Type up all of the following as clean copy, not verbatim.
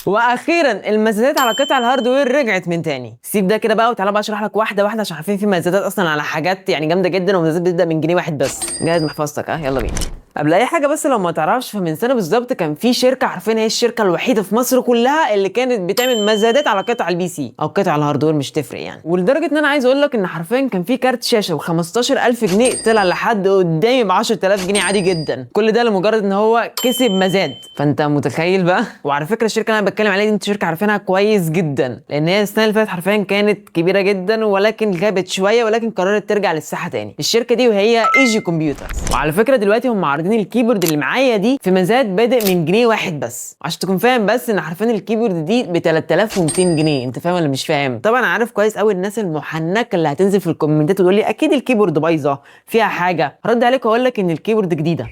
واخيرا المزادات على قطع الهاردوير رجعت من تاني. سيب ده كده بقى وتعالى بقى اشرح لك واحده واحده، عشان عارفين في مزادات اصلا على حاجات يعني جامده جدا، ومزادات بتبدا من جنيه واحد بس. جاهز محفظتك؟ يلا بينا. قبل اي حاجه بس لو ما تعرفش، فمن سنه بالظبط كان في شركه، عارفين هي الشركه الوحيده في مصر كلها اللي كانت بتعمل مزادات على قطع البي سي او قطع الهاردوير، مش تفرق يعني. ولدرجه ان انا عايز اقول لك ان حرفيا كان في كارت شاشه ب 15000 جنيه طلع لحد قدامي ب 10000 جنيه عادي جدا. كل ده لمجرد ان هو كسب مزاد. فانت متخيل بقى؟ وعلى فكره الشركه اللي انا بتكلم عليها دي انت شركه عارفينها كويس جدا، لان هي السنه اللي فاتت حرفيا كانت كبيره جدا، ولكن غابت شويه، ولكن قررت ترجع للساحه تاني. الشركه دي وهي ايجي كمبيوترز. وعلى فكره دلوقتي هم عارضين الكيبورد اللي معايا دي في مزاد بادئ من جنيه واحد بس، عشان تكون فاهم بس ان حرفيا الكيبورد دي ب 3200 جنيه. انت فاهم ولا مش فاهم؟ طبعا عارف كويس قوي الناس المحنكه اللي هتنزل في الكومنتات وتقول لي اكيد الكيبورد بايظه فيها حاجه. هرد عليك واقول لك ان الكيبورد جديده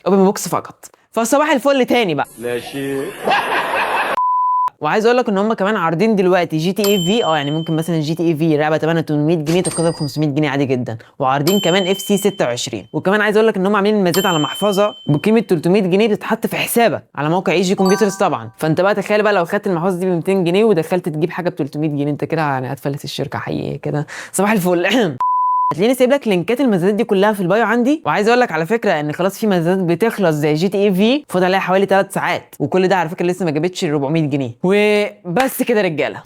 اوبن بوكس فقط. فصباح الفل تاني بقى. لا شيء. وعايز اقول لك ان هم كمان عارضين دلوقتي جي تي اي في، يعني ممكن مثلا جي تي اي في لعبه ثمنها 800 جنيه تاخدها ب 500 جنيه عادي جدا. وعارضين كمان اف سي 26. وكمان عايز اقول لك ان هم عاملين مزاد على محفظه بقيمه 300 جنيه بتتحط في حسابك على موقع اي جي كمبيوترز طبعا. فانت بقى تخيل بقى لو خدت المحفظه دي ب 200 جنيه ودخلت تجيب حاجه ب 300 جنيه، انت كده يعني هتفلس الشركه حقيقي كده. صباح الفل. هتلاقيني سايب لك لينكات المزادات دي كلها في البايو عندي. وعايز اقول لك على فكره ان خلاص في مزادات بتخلص زي جي تي اي في فاضل عليها حوالي 3 ساعات، وكل ده على فكره لسه ما جابتش ال 400 جنيه. وبس كده رجاله.